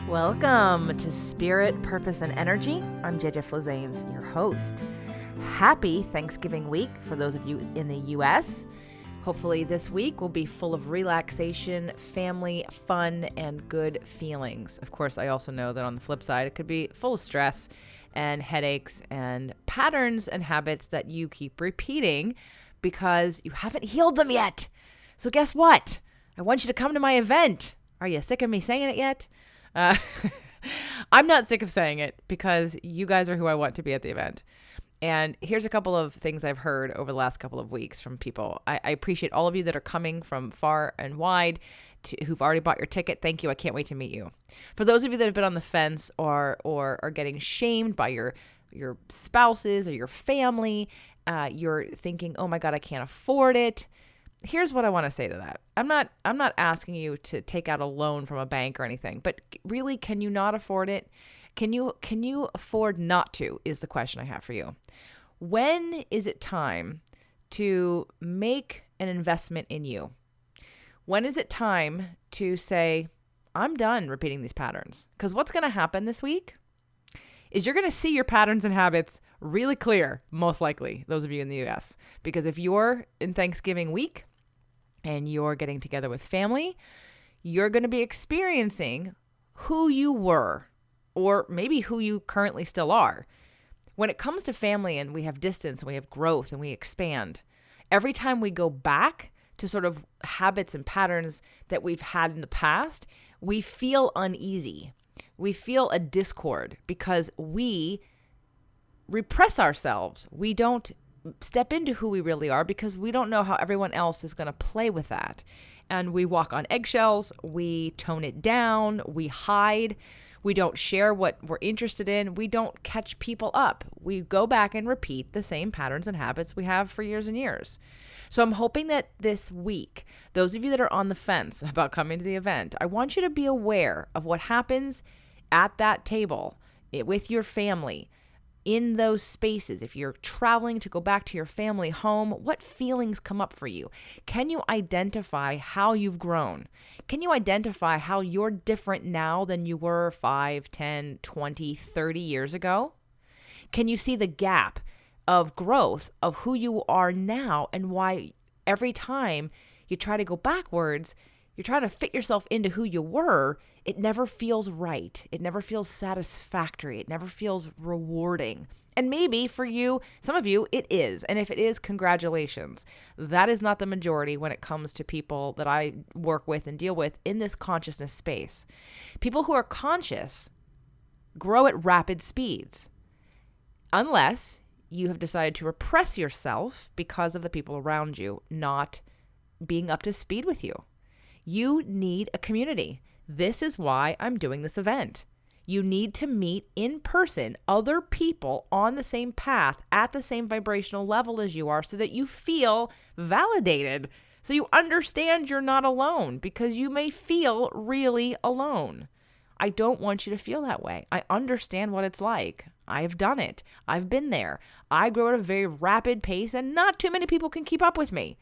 Welcome to Spirit, Purpose, and Energy. I'm JJ Flizanes, your host. Happy Thanksgiving week for those of you in the U.S. Hopefully this week will be full of relaxation, family, fun, and good feelings. Of course, I also know that on the flip side, it could be full of stress and headaches and patterns and habits that you keep repeating because you haven't healed them yet. So guess what? I want you to come to my event. Are you sick of me saying it yet? I'm not sick of saying it because you guys are who I want to be at the event. And here's a couple of things I've heard over the last couple of weeks from people. I appreciate all of you that are coming from far and wide who've already bought your ticket. Thank you. I can't wait to meet you. For those of you that have been on the fence or are getting shamed by your spouses or your family, you're thinking, oh my God, I can't afford it. Here's what I want to say to that. I'm not asking you to take out a loan from a bank or anything, but really, can you not afford it? Can you afford not to is the question I have for you. When is it time to make an investment in you? When is it time to say, I'm done repeating these patterns? Because what's going to happen this week is you're going to see your patterns and habits really clear, most likely, those of you in the US. Because if you're in Thanksgiving week and you're getting together with family, you're going to be experiencing who you were, or maybe who you currently still are. When it comes to family and we have distance and we have growth and we expand, every time we go back to sort of habits and patterns that we've had in the past, we feel uneasy. We feel a discord because we repress ourselves. We don't step into who we really are because we don't know how everyone else is going to play with that. And we walk on eggshells, we tone it down, we hide, we don't share what we're interested in, we don't catch people up. We go back and repeat the same patterns and habits we have for years and years. So I'm hoping that this week, those of you that are on the fence about coming to the event, I want you to be aware of what happens at that table with your family, in those spaces. If you're traveling to go back to your family home, what feelings come up for you? Can you identify how you've grown? Can you identify how you're different now than you were 5, 10, 20, 30 years ago? Can you see the gap of growth of who you are now and why every time you try to go backwards, you're trying to fit yourself into who you were, it never feels right. It never feels satisfactory. It never feels rewarding. And maybe for you, some of you, it is. And if it is, congratulations. That is not the majority when it comes to people that I work with and deal with in this consciousness space. People who are conscious grow at rapid speeds, unless you have decided to repress yourself because of the people around you not being up to speed with you. You need a community. This is why I'm doing this event. You need to meet in person other people on the same path at the same vibrational level as you are so that you feel validated, so you understand you're not alone because you may feel really alone. I don't want you to feel that way. I understand what it's like. I've done it. I've been there. I grow at a very rapid pace and not too many people can keep up with me.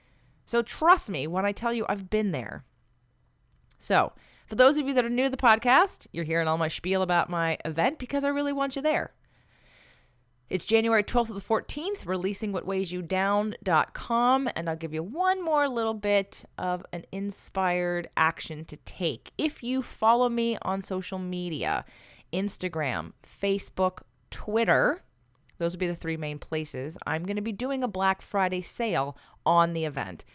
So trust me when I tell you I've been there. So, for those of you that are new to the podcast, you're hearing all my spiel about my event because I really want you there. It's January 12th to the 14th, releasingwhatweighyoudown.com, and I'll give you one more little bit of an inspired action to take. If you follow me on social media, Instagram, Facebook, Twitter, those would be the three main places, I'm going to be doing a Black Friday sale on the event.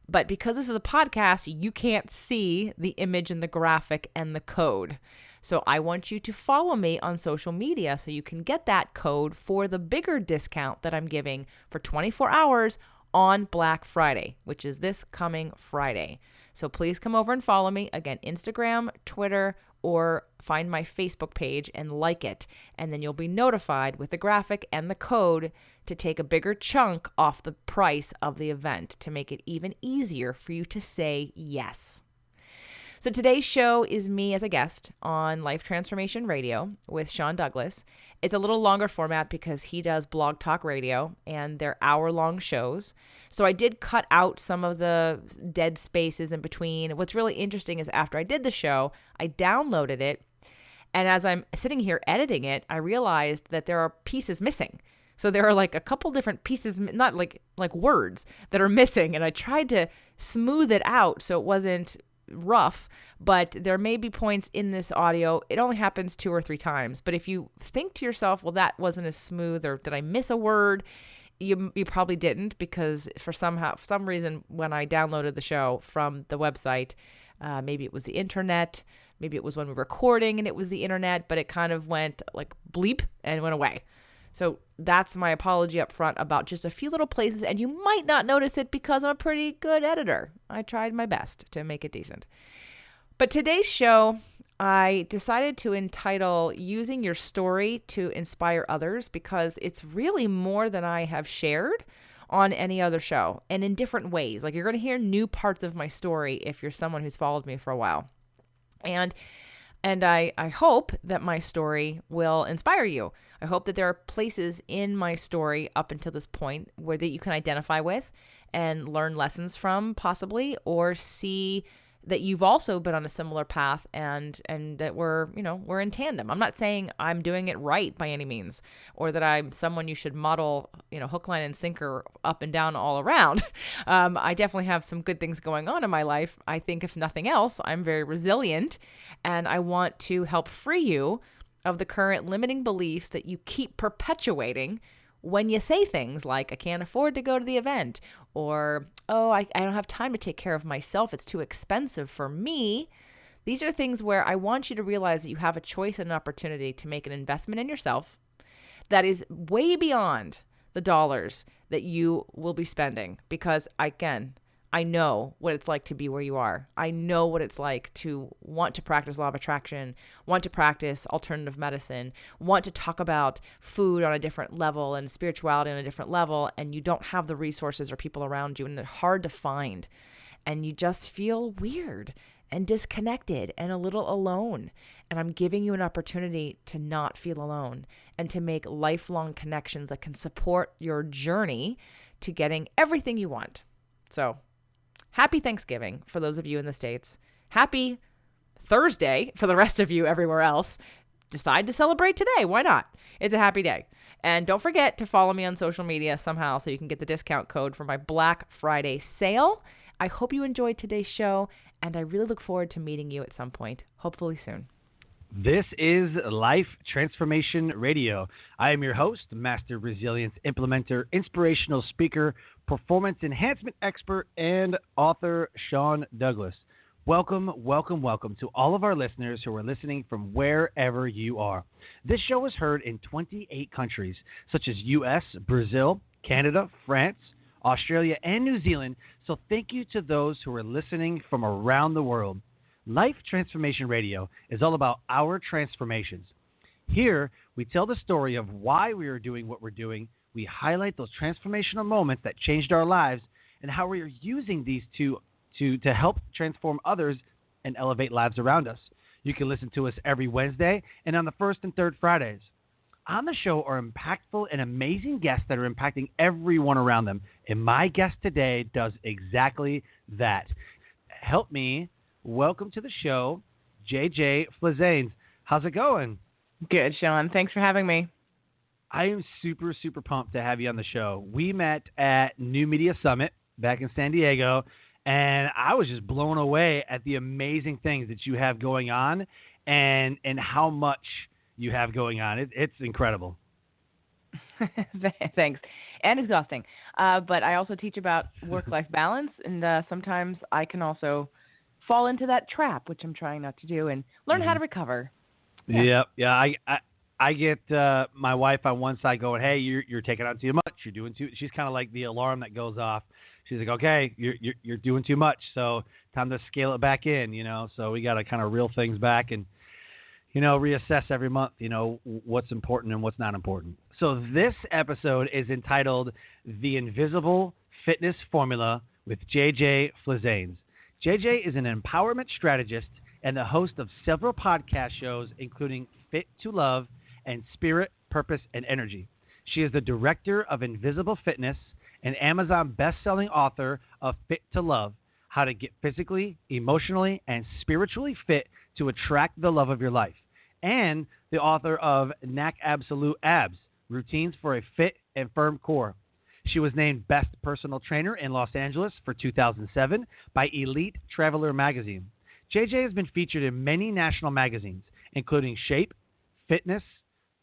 But because this is a podcast, you can't see the image and the graphic and the code. So I want you to follow me on social media so you can get that code for the bigger discount that I'm giving for 24 hours on Black Friday, which is this coming Friday. So please come over and follow me. Again, Instagram, Twitter, or find my Facebook page and like it. And then you'll be notified with the graphic and the code to take a bigger chunk off the price of the event to make it even easier for you to say yes. So today's show is me as a guest on Life Transformation Radio with Sean Douglas. It's a little longer format because he does Blog Talk Radio and they're hour-long shows. So I did cut out some of the dead spaces in between. What's really interesting is after I did the show, I downloaded it And as I'm sitting here editing it, I realized that there are pieces missing. So there are like a couple different pieces, not like words that are missing. And I tried to smooth it out so it wasn't rough, but there may be points in this audio. It only happens 2 or 3 times. But if you think to yourself, well, that wasn't as smooth, or did I miss a word? You probably didn't, because for some reason, when I downloaded the show from the website, maybe it was the internet, maybe it was when we were recording and it was the internet, but it kind of went like bleep and went away. So that's my apology up front about just a few little places, and you might not notice it because I'm a pretty good editor. I tried my best to make it decent. But today's show, I decided to entitle Using Your Story to Inspire Others, because it's really more than I have shared on any other show, and in different ways. Like, you're going to hear new parts of my story if you're someone who's followed me for a while. And I hope that my story will inspire you. I hope that there are places in my story up until this point where that you can identify with and learn lessons from, possibly, or see that you've also been on a similar path and that we're in tandem. I'm not saying I'm doing it right by any means, or that I'm someone you should model, hook, line, and sinker up and down all around. I definitely have some good things going on in my life. I think if nothing else, I'm very resilient, and I want to help free you of the current limiting beliefs that you keep perpetuating when you say things like, I can't afford to go to the event, or, oh, I don't have time to take care of myself, it's too expensive for me. These are things where I want you to realize that you have a choice and an opportunity to make an investment in yourself that is way beyond the dollars that you will be spending. Because, again, I know what it's like to be where you are. I know what it's like to want to practice law of attraction, want to practice alternative medicine, want to talk about food on a different level and spirituality on a different level, and you don't have the resources or people around you, and they're hard to find, and you just feel weird and disconnected and a little alone. And I'm giving you an opportunity to not feel alone and to make lifelong connections that can support your journey to getting everything you want. So, happy Thanksgiving for those of you in the States. Happy Thursday for the rest of you everywhere else. Decide to celebrate today. Why not? It's a happy day. And don't forget to follow me on social media somehow so you can get the discount code for my Black Friday sale. I hope you enjoyed today's show, and I really look forward to meeting you at some point, hopefully soon. This is Life Transformation Radio. I am your host, Master Resilience Implementer, Inspirational Speaker, Performance Enhancement Expert, and author Sean Douglas. Welcome, welcome, welcome to all of our listeners who are listening from wherever you are. This show is heard in 28 countries, such as U.S., Brazil, Canada, France, Australia, and New Zealand. So thank you to those who are listening from around the world. Life Transformation Radio is all about our transformations. Here, we tell the story of why we are doing what we're doing. We highlight those transformational moments that changed our lives and how we are using these to help transform others and elevate lives around us. You can listen to us every Wednesday and on the first and third Fridays. On the show are impactful and amazing guests that are impacting everyone around them. And my guest today does exactly that. Help me welcome to the show, JJ Flizanes. How's it going? Good, Sean. Thanks for having me. I am super, super pumped to have you on the show. We met at New Media Summit back in San Diego, and I was just blown away at the amazing things that you have going on and how much you have going on. It's incredible. Thanks. And exhausting. But I also teach about work-life balance, and sometimes I can also fall into that trap, which I'm trying not to do, and learn how to recover. Yeah. I get my wife on one side going, "Hey, you're taking on too much. You're doing too." She's kind of like the alarm that goes off. She's like, "Okay, you're doing too much. So time to scale it back in." So we got to kind of reel things back and reassess every month. What's important and what's not important. So this episode is entitled "The Invisible Fitness Formula" with JJ Flizanes. JJ is an empowerment strategist and the host of several podcast shows, including Fit to Love and Spirit, Purpose, and Energy. She is the director of Invisible Fitness and Amazon best-selling author of Fit to Love, How to Get Physically, Emotionally, and Spiritually Fit to Attract the Love of Your Life, and the author of Knack Absolute Abs, Routines for a Fit and Firm Core. She was named Best Personal Trainer in Los Angeles for 2007 by Elite Traveler magazine. JJ has been featured in many national magazines, including Shape, Fitness,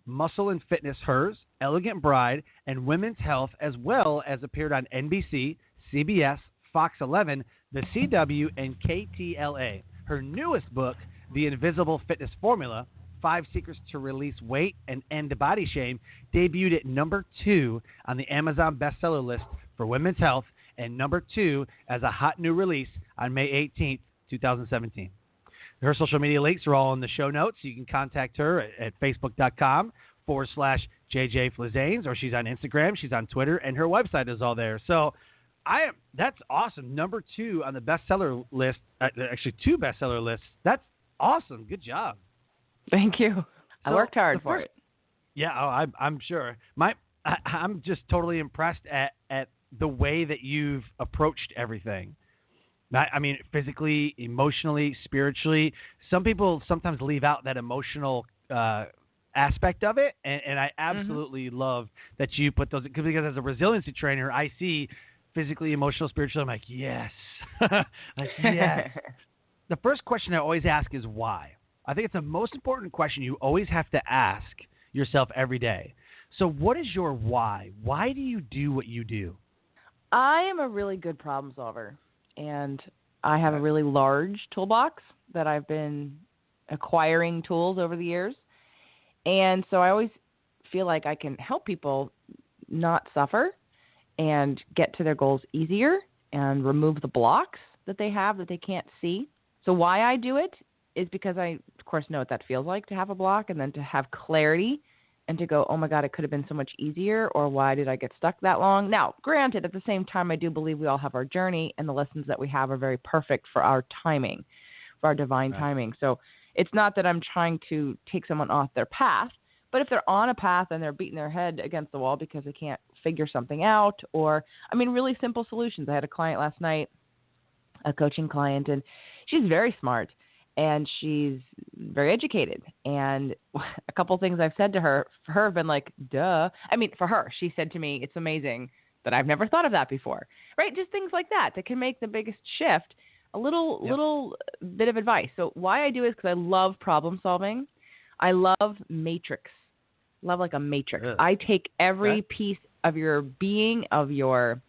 Muscle and Fitness Hers, Elegant Bride, and Women's Health, as well as appeared on NBC, CBS, Fox 11, The CW, and KTLA. Her newest book, The Invisible Fitness Formula, 5 Secrets to Release Weight and End Body Shame, debuted at number 2 on the Amazon bestseller list for Women's Health and number 2 as a hot new release on May 18th, 2017. Her social media links are all in the show notes. You can contact her at facebook.com/JJ Flizanes, or she's on Instagram, she's on Twitter, and her website is all there. So that's awesome. Number 2 on the bestseller list, actually 2 bestseller lists. That's awesome. Good job. Thank you. I worked hard for it. Yeah, I'm sure. I'm just totally impressed at the way that you've approached everything. I mean, physically, emotionally, spiritually. Some people sometimes leave out that emotional aspect of it, and I absolutely love that you put those, because as a resiliency trainer, I see physically, emotional, spiritually. I'm like, yes. Yes. The first question I always ask is why. I think it's the most important question you always have to ask yourself every day. So what is your why? Why do you do what you do? I am a really good problem solver, and I have a really large toolbox that I've been acquiring tools over the years. And so I always feel like I can help people not suffer and get to their goals easier and remove the blocks that they have that they can't see. So why I do it is because I, of course, know what that feels like to have a block, and then to have clarity and to go, oh my God, it could have been so much easier, or why did I get stuck that long? Now, granted, at the same time, I do believe we all have our journey, and the lessons that we have are very perfect for our timing, for our divine timing. So it's not that I'm trying to take someone off their path, but if they're on a path and they're beating their head against the wall because they can't figure something out, or, I mean, really simple solutions. I had a client last night, a coaching client, and she's very smart. And she's very educated. And a couple things I've said to her, for her, have been like, duh. I mean, for her, she said to me, it's amazing that I've never thought of that before. Right? Just things like that can make the biggest shift. A little bit of advice. So why I do it is because I love problem solving. I love matrix. Love like a matrix. Really? I take every piece of your being, of your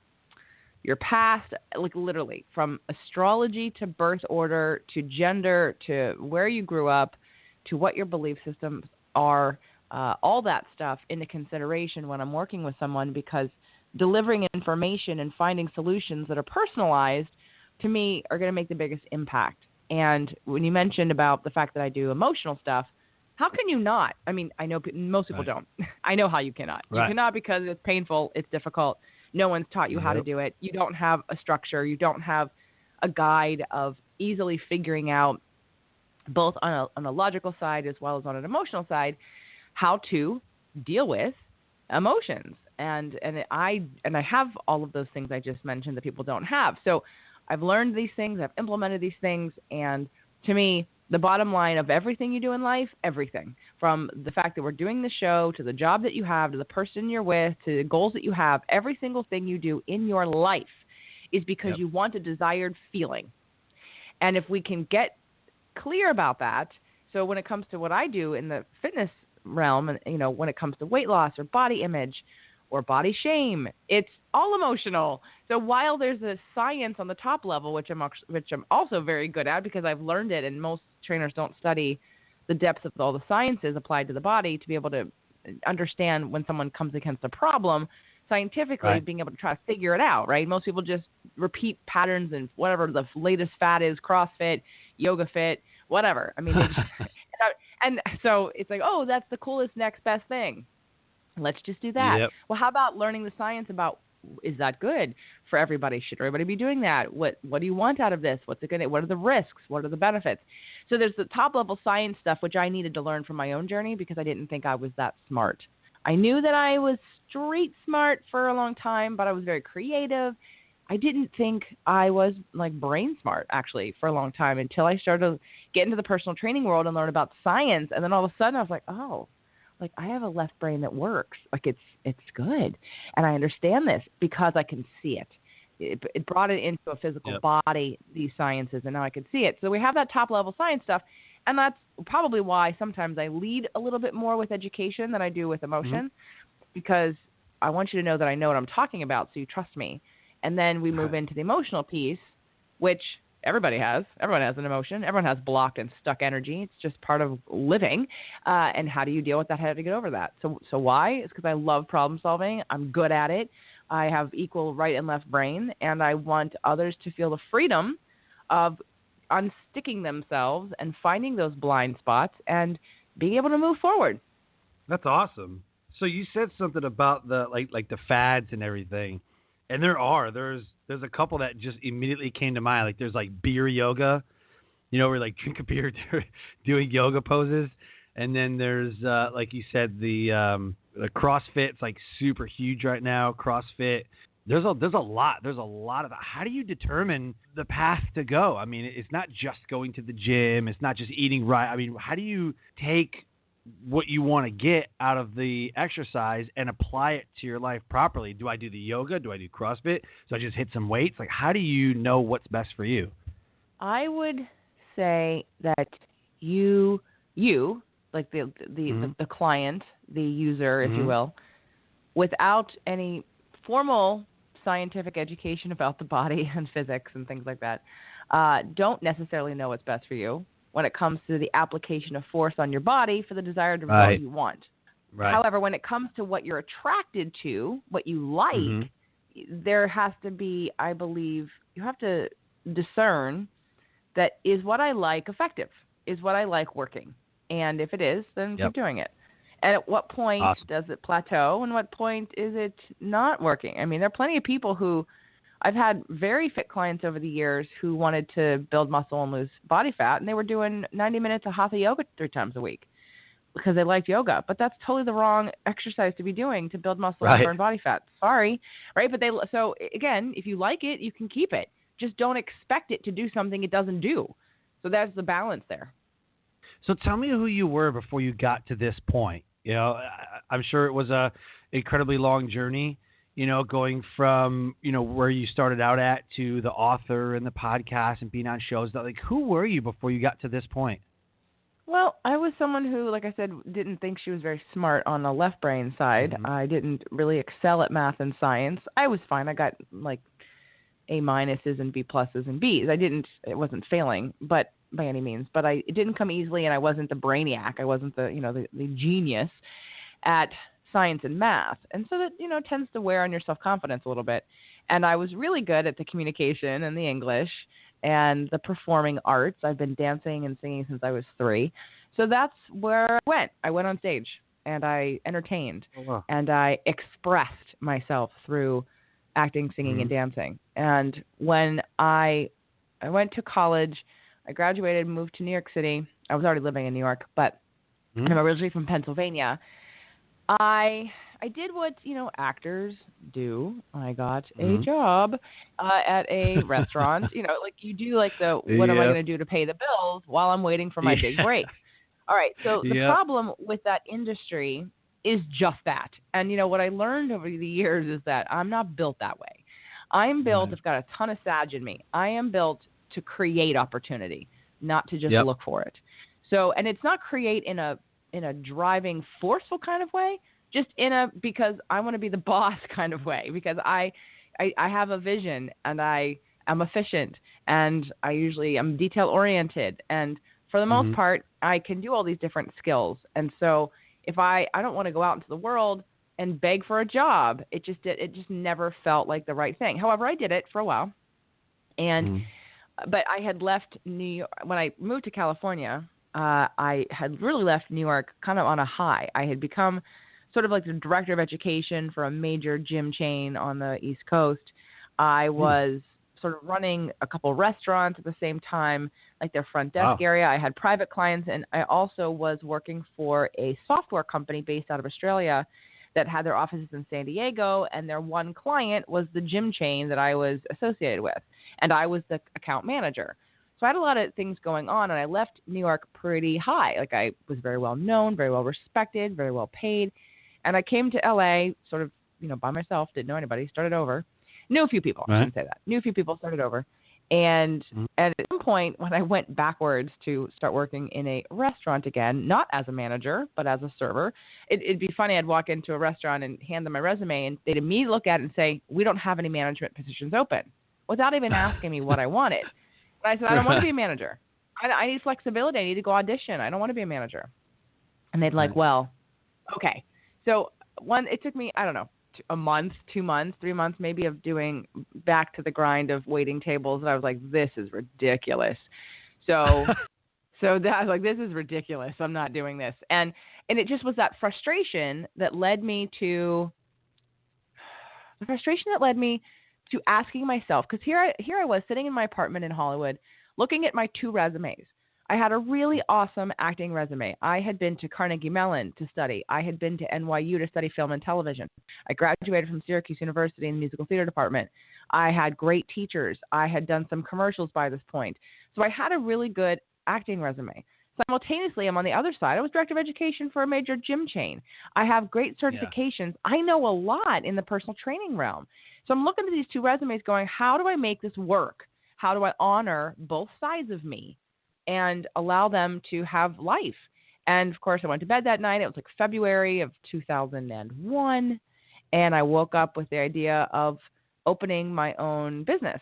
past, like literally from astrology to birth order to gender to where you grew up to what your belief systems are, all that stuff into consideration when I'm working with someone, because delivering information and finding solutions that are personalized to me are going to make the biggest impact. And when you mentioned about the fact that I do emotional stuff, how can you not? I mean, I know most people don't. I know how you cannot. You cannot, because it's painful, it's difficult. No one's taught you how to do it. You don't have a structure. You don't have a guide of easily figuring out, both on a logical side as well as on an emotional side, how to deal with emotions. And I have all of those things I just mentioned that people don't have. So I've learned these things. I've implemented these things. And to me, the bottom line of everything you do in life, everything from the fact that we're doing the show to the job that you have, to the person you're with, to the goals that you have, every single thing you do in your life is because you want a desired feeling. And if we can get clear about that, so when it comes to what I do in the fitness realm, and when it comes to weight loss or body image or body shame, it's all emotional. So while there's a science on the top level, which I'm also very good at because I've learned it, and most trainers don't study the depths of all the sciences applied to the body to be able to understand when someone comes against a problem scientifically, being able to try to figure it out, right? Most people just repeat patterns and whatever the latest fad is, CrossFit, Yoga Fit, whatever. I mean, and so it's like, oh, that's the coolest next best thing. Let's just do that. Yep. Well, how about learning the science about, is that good for everybody? Should everybody be doing that? What do you want out of this? What's it going to, what are the risks? What are the benefits? So there's the top level science stuff, which I needed to learn from my own journey because I didn't think I was that smart. I knew that I was street smart for a long time, but I was very creative I didn't think I was like brain smart actually for a long time until I started to get into the personal training world and learn about science. And then all of a sudden I was like, oh, like I have a left brain that works. Like it's good. And I understand this because I can see it. It brought it into a physical body, these sciences, and now I can see it. So we have that top level science stuff. And that's probably why sometimes I lead a little bit more with education than I do with emotion, because I want you to know that I know what I'm talking about, so you trust me. And then we move into the emotional piece, which everybody has. Everyone has an emotion. Everyone has blocked and stuck energy. It's just part of living. And how do you deal with that? How to get over that? So why? It's because I love problem solving. I'm good at it. I have equal right and left brain, and I want others to feel the freedom of unsticking themselves and finding those blind spots and being able to move forward. That's awesome. So you said something about the like the fads and everything, and there's a couple that just immediately came to mind. Like there's like beer yoga, where you like drink a beer doing yoga poses, and then there's like you said the CrossFit. It's like super huge right now. CrossFit. There's a lot of that. How do you determine the path to go? I mean, it's not just going to the gym. It's not just eating right. I mean, how do you take what you want to get out of the exercise and apply it to your life properly? Do I do the yoga? Do I do CrossFit? Do I just hit some weights? Like, how do you know what's best for you? I would say that you like the client, the user, if you will, without any formal scientific education about the body and physics and things like that, don't necessarily know what's best for you when it comes to the application of force on your body for the desired result you want. Right. However, when it comes to what you're attracted to, what you like, there has to be, I believe, you have to discern that is what I like effective? Is what I like working? And if it is, then keep doing it. And at what point does it plateau, and what point is it not working? I mean, there are plenty of people who I've had very fit clients over the years who wanted to build muscle and lose body fat, and they were doing 90 minutes of hatha yoga 3 times a week because they liked yoga. But that's totally the wrong exercise to be doing to build muscle and burn body fat. Sorry, right? But so again, if you like it, you can keep it. Just don't expect it to do something it doesn't do. So that's the balance there. So tell me who you were before you got to this point. I'm sure it was a incredibly long journey, going from, where you started out at to the author and the podcast and being on shows. Like, who were you before you got to this point? Well, I was someone who, like I said, didn't think she was very smart on the left brain side. I didn't really excel at math and science. I was fine. I got like A- and B+ and Bs. It wasn't failing, but by any means, but it didn't come easily, and I wasn't the brainiac. I wasn't the genius at science and math. And so that, tends to wear on your self-confidence a little bit. And I was really good at the communication and the English and the performing arts. I've been dancing and singing since I was 3. So that's where I went. I went on stage and I entertained and I expressed myself through acting, singing, and dancing. And when I went to college, I graduated, moved to New York City. I was already living in New York, but I'm originally from Pennsylvania. I did what, actors do. I got a job at a restaurant. Like you do like what am I going to do to pay the bills while I'm waiting for my big break? All right. So the problem with that industry is just that. And, what I learned over the years is that I'm not built that way. I'm built, I've got a ton of Sag in me. I am built to create opportunity, not to just look for it. So, and it's not create in a driving, forceful kind of way, just because I want to be the boss kind of way, because I have a vision and I am efficient and I'm detail oriented. And for the most part, I can do all these different skills. And so if I don't want to go out into the world and beg for a job, it just never felt like the right thing. However, I did it for a while. And but I had left New York when I moved to California. I had really left New York kind of on a high. I had become sort of like the director of education for a major gym chain on the East Coast. I was sort of running a couple restaurants at the same time, like their front desk area. I had private clients, and I also was working for a software company based out of Australia that had their offices in San Diego, and their one client was the gym chain that I was associated with, and I was the account manager. So I had a lot of things going on, and I left New York pretty high. Like, I was very well known, very well respected, very well paid. And I came to LA sort of, by myself, didn't know anybody, started over. Knew a few people, I shouldn't say that. Knew a few people, started over. And at some point, when I went backwards to start working in a restaurant again, not as a manager, but as a server, it'd be funny. I'd walk into a restaurant and hand them my resume, and they'd immediately look at it and say, "We don't have any management positions open," without even asking me what I wanted. And I said, "I don't want to be a manager. I need flexibility. I need to go audition. I don't want to be a manager." And they'd like, "Well, okay." So it took me, I don't know, a month, 2 months, 3 months maybe of doing back to the grind of waiting tables. And I was like, this is ridiculous. So that I was like, this is ridiculous. I'm not doing this. And it just was that frustration that led me to asking myself, because here I was sitting in my apartment in Hollywood looking at my 2 resumes. I had a really awesome acting resume. I had been to Carnegie Mellon to study. I had been to NYU to study film and television. I graduated from Syracuse University in the musical theater department. I had great teachers. I had done some commercials by this point. So I had a really good acting resume. Simultaneously, I'm on the other side. I was director of education for a major gym chain. I have great certifications. Yeah. I know a lot in the personal training realm. So I'm looking at these 2 resumes going, how do I make this work? How do I honor both sides of me and allow them to have life? And of course, I went to bed that night. It was like February of 2001. And I woke up with the idea of opening my own business.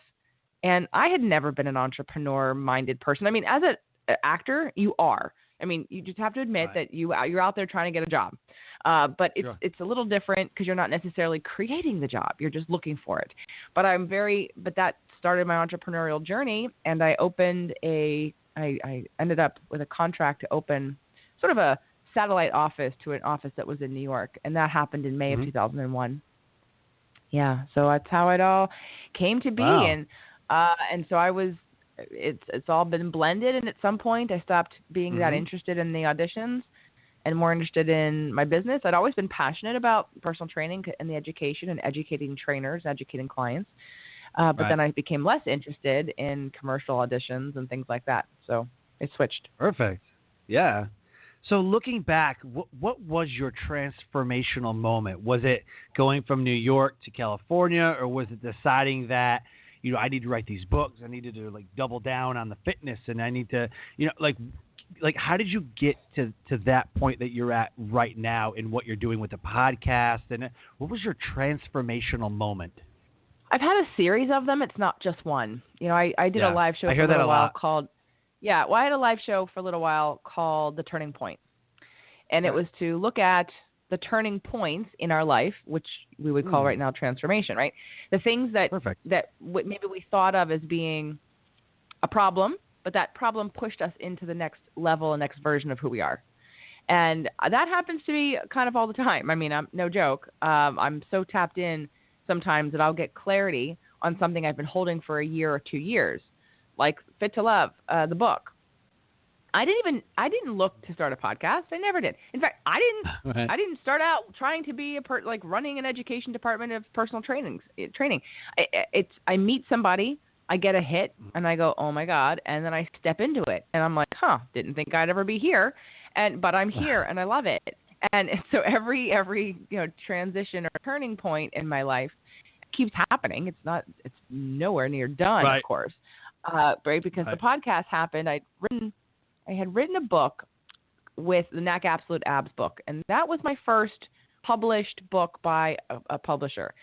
And I had never been an entrepreneur-minded person. I mean, as an actor, you are. I mean, you just have to admit that you're out there trying to get a job. But it's a little different because you're not necessarily creating the job. You're just looking for it. But that started my entrepreneurial journey, and I ended up with a contract to open sort of a satellite office to an office that was in New York. And that happened in May of 2001. Yeah. So that's how it all came to be. Wow. And so it's all been blended. And at some point I stopped being that interested in the auditions and more interested in my business. I'd always been passionate about personal training and the education and educating trainers, educating clients. But then I became less interested in commercial auditions and things like that. So it switched. Perfect. Yeah. So looking back, what was your transformational moment? Was it going from New York to California, or was it deciding that, I need to write these books, I needed to double down on the fitness, and I need to, how did you get to that point that you're at right now in what you're doing with the podcast? And what was your transformational moment? I've had a series of them. It's not just one. I did a live show for a little while called, I had a live show for a little while called The Turning Point. And it was to look at the turning points in our life, which we would call right now transformation, right? The things that maybe we thought of as being a problem, but that problem pushed us into the next level and next version of who we are. And that happens to me kind of all the time. I mean, I'm no joke. I'm so tapped in sometimes that I'll get clarity on something I've been holding for a year or 2 years, like Fit to Love, the book. I didn't look to start a podcast. I never did. In fact, I didn't start out trying to be running an education department of personal training. I meet somebody, I get a hit, and I go, oh my God, and then I step into it, and I'm like, didn't think I'd ever be here, but I'm here, and I love it. And so every transition or turning point in my life keeps happening. It's nowhere near done, of course. Because the podcast happened, I had written a book with the NAC Absolute Abs book, and that was my first published book by a publisher.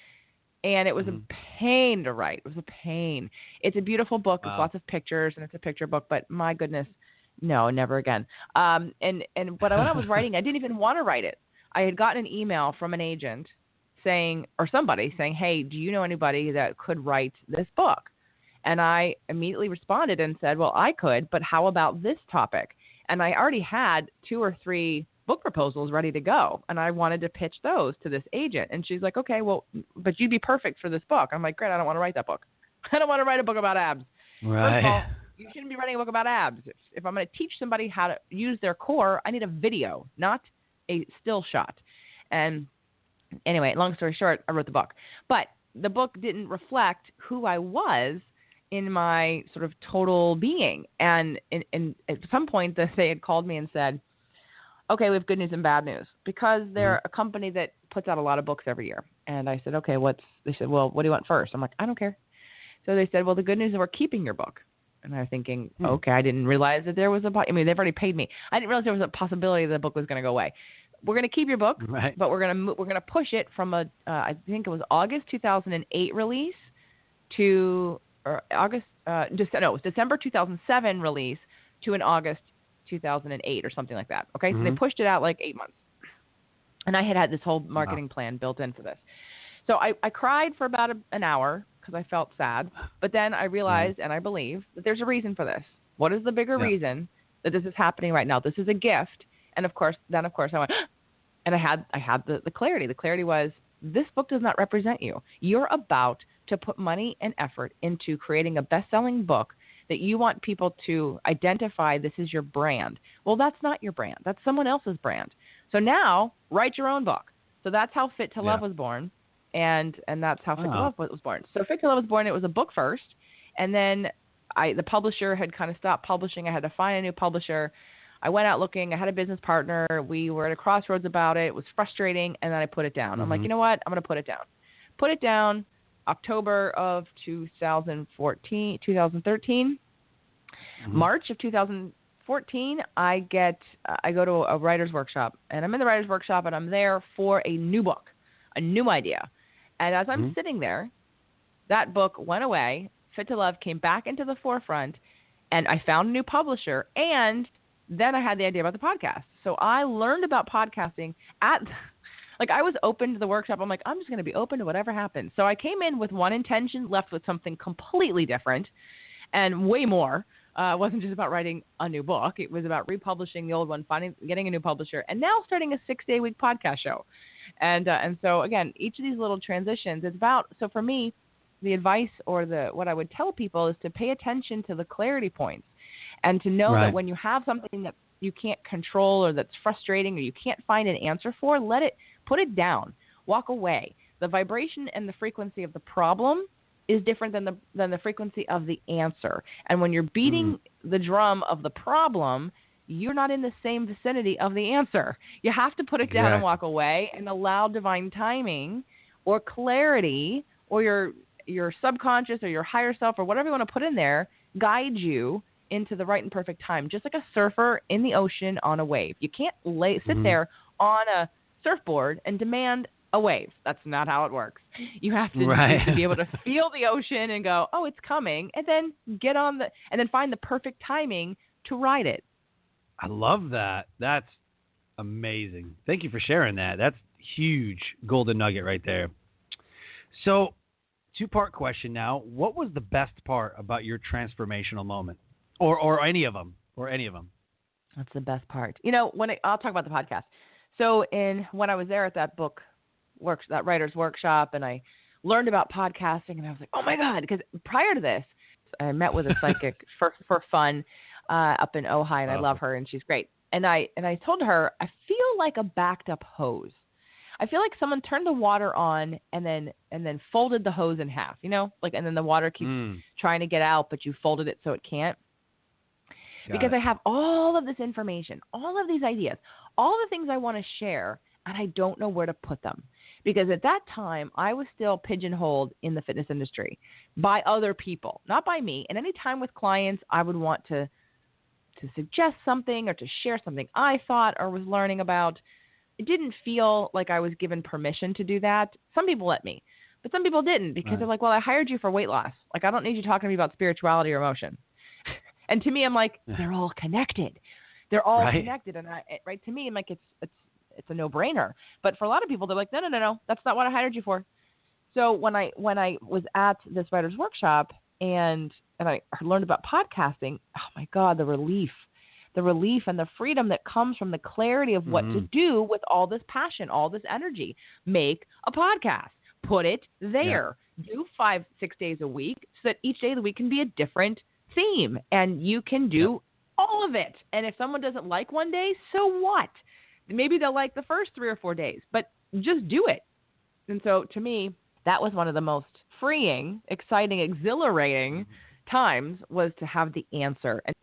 And it was a pain to write. It was a pain. It's a beautiful book. Wow. It's lots of pictures, and it's a picture book, but my goodness, no, never again. But when I was writing, I didn't even want to write it. I had gotten an email from an agent somebody saying, hey, do you know anybody that could write this book? And I immediately responded and said, well, I could, but how about this topic? And I already had 2 or 3 book proposals ready to go, and I wanted to pitch those to this agent. And she's like, okay, well, but you'd be perfect for this book. I'm like, great, I don't want to write that book. I don't want to write a book about abs. Right. First of all, you shouldn't be writing a book about abs. If I'm going to teach somebody how to use their core, I need a video, not a still shot. And Anyway, long story short, I wrote the book. But the book didn't reflect who I was in my sort of total being. And at some point, they had called me and said, okay, we have good news and bad news, because they're a company that puts out a lot of books every year. And I said, okay, they said, well, what do you want first? I'm like, I don't care. So they said, well, the good news is we're keeping your book. And I was thinking, okay, I didn't realize that there was they've already paid me. I didn't realize there was a possibility that the book was going to go away. We're going to keep your book, right, but we're going to push it from I think it was August 2008 release to it was December 2007 release to an August 2008 or something like that. Okay, so they pushed it out like 8 months, and I had this whole marketing plan built in for this. So I cried for about an hour because I felt sad, but then I realized and I believe that there's a reason for this. What is the bigger reason that this is happening right now? This is a gift, and of course I went, and I had the clarity. The clarity was, this book does not represent you. You're about to put money and effort into creating a best-selling book that you want people to identify this is your brand. Well, that's not your brand. That's someone else's brand. So now write your own book. So that's how Fit to Love was born. And that's how Fit to Love was born. So Fit to Love was born. It was a book first. And then the publisher had kind of stopped publishing. I had to find a new publisher. I went out looking. I had a business partner. We were at a crossroads about it. It was frustrating. And then I put it down. I'm like, you know what? I'm going to put it down. Put it down. October of 2013, March of 2014, I go to a writer's workshop, and I'm in the writer's workshop, and I'm there for a new book, a new idea. And as I'm sitting there, that book went away. Fit to Love came back into the forefront, and I found a new publisher, and then I had the idea about the podcast. So I learned about podcasting I was open to the workshop. I'm like, I'm just going to be open to whatever happens. So I came in with one intention, left with something completely different and way more. It wasn't just about writing a new book. It was about republishing the old one, getting a new publisher, and now starting a 6-day-a-week podcast show. And so, again, each of these little transitions, it's about, so for me, the advice or what I would tell people is to pay attention to the clarity points and to know that when you have something that you can't control or that's frustrating or you can't find an answer for, put it down, walk away. The vibration and the frequency of the problem is different than the frequency of the answer. And when you're beating the drum of the problem, you're not in the same vicinity of the answer. You have to put it down and walk away and allow divine timing or clarity or your subconscious or your higher self or whatever you want to put in there guide you into the right and perfect time, just like a surfer in the ocean on a wave. You can't sit there on a surfboard and demand a wave. That's not how it works. You have to be able to feel the ocean and go, oh, it's coming, and then get on and then find the perfect timing to ride it. I love that. That's amazing. Thank you for sharing that. That's huge golden nugget right there. So, two-part question now. What was the best part about your transformational moment? Or any of them? That's the best part. I'll talk about the podcast. So when I was there at that that writer's workshop, and I learned about podcasting, and I was like, oh my God, because prior to this, I met with a psychic for fun up in Ojai, and I love her, and she's great. And I told her, I feel like a backed up hose. I feel like someone turned the water on and then folded the hose in half, and then the water keeps trying to get out, but you folded it so it can't. Because I have all of this information, all of these ideas, all the things I want to share, and I don't know where to put them. Because at that time, I was still pigeonholed in the fitness industry by other people, not by me. And any time with clients, I would want to suggest something or to share something I thought or was learning about. It didn't feel like I was given permission to do that. Some people let me, but some people didn't because they're like, well, I hired you for weight loss. Like, I don't need you talking to me about spirituality or emotion. And to me, I'm like, they're all connected. They're all connected. And to me, I'm like, it's a no-brainer. But for a lot of people, they're like, no, that's not what I hired you for. So when I was at this writer's workshop and I learned about podcasting, oh my God, the relief and the freedom that comes from the clarity of what to do with all this passion, all this energy. Make a podcast. Put it there. Do 5-6 days a week so that each day of the week can be a different theme, and you can do all of it. And if someone doesn't like one day, so what? Maybe they'll like the first 3 or 4 days, but just do it. And so to me, that was one of the most freeing, exciting, exhilarating times, was to have the answer and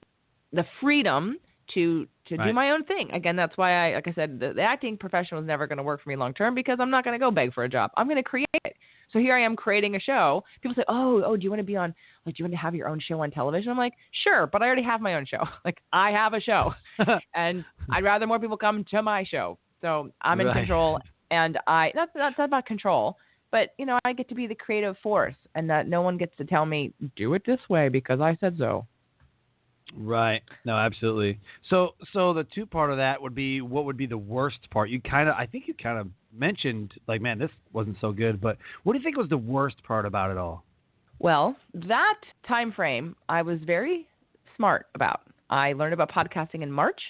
the freedom to do my own thing. Again, that's why like I said, the acting profession was never going to work for me long term, because I'm not going to go beg for a job. I'm going to create it. So here I am creating a show. People say, oh, do you want to be on, like, do you want to have your own show on television? I'm like, sure, but I already have my own show. Like, I have a show and I'd rather more people come to my show. So I'm in control, and that's about control, but I get to be the creative force, and that no one gets to tell me, do it this way because I said so. Right. No, absolutely. So the two part of that would be, what would be the worst part? I think you kind of mentioned, like, man, this wasn't so good, but what do you think was the worst part about it all? Well, that time frame I was very smart about. I learned about podcasting in March,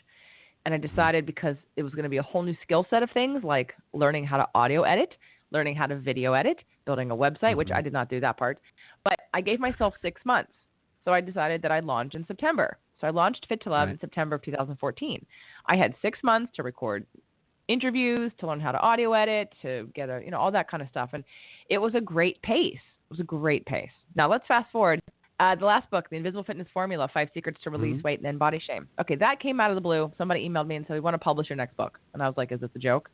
and I decided, because it was going to be a whole new skill set of things, like learning how to audio edit, learning how to video edit, building a website, which I did not do that part, but I gave myself 6 months. So I decided that I'd launch in September. So I launched Fit to Love in September of 2014. I had 6 months to record interviews, to learn how to audio edit, to get all that kind of stuff. And it was a great pace. It was a great pace. Now let's fast forward. The last book, The Invisible Fitness Formula, 5 Secrets to Release Weight and End Body Shame. Okay, that came out of the blue. Somebody emailed me and said, we want to publish your next book. And I was like, is this a joke?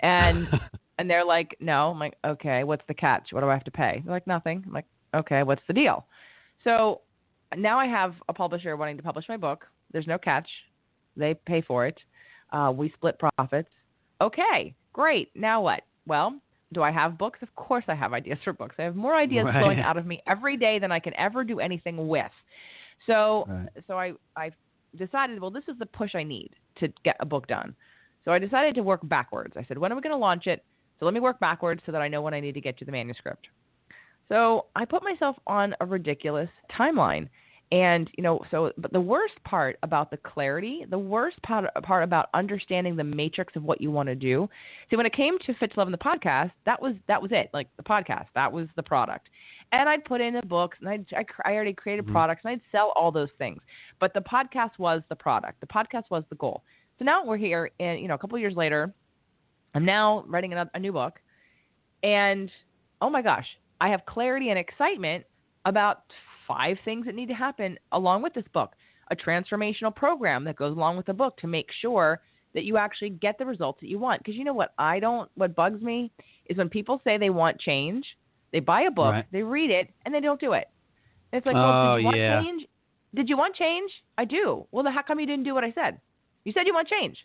And and they're like, no. I'm like, okay, what's the catch? What do I have to pay? They're like, nothing. I'm like, okay, what's the deal? So now I have a publisher wanting to publish my book. There's no catch. They pay for it. We split profits. Okay, great. Now what? Well, do I have books? Of course I have ideas for books. I have more ideas flowing out of me every day than I can ever do anything with. So I decided, well, this is the push I need to get a book done. So I decided to work backwards. I said, when are we going to launch it? So let me work backwards so that I know when I need to get to the manuscript. So I put myself on a ridiculous timeline. And, but the worst part about the clarity, the worst part about understanding the matrix of what you want to do. See, when it came to Fit to Love and the podcast, that was it. Like, the podcast, that was the product. And I'd put in the books, and I already created products, and I'd sell all those things. But the podcast was the product. The podcast was the goal. So now we're here, and, a couple of years later, I'm now writing a new book. And, oh my gosh, I have clarity and excitement about 5 things that need to happen along with this book. A transformational program that goes along with the book to make sure that you actually get the results that you want. Because what bugs me is when people say they want change, they buy a book, they read it, and they don't do it. And it's like, well, did you want change? Did you want change? I do. Well, then how come you didn't do what I said? You said you want change.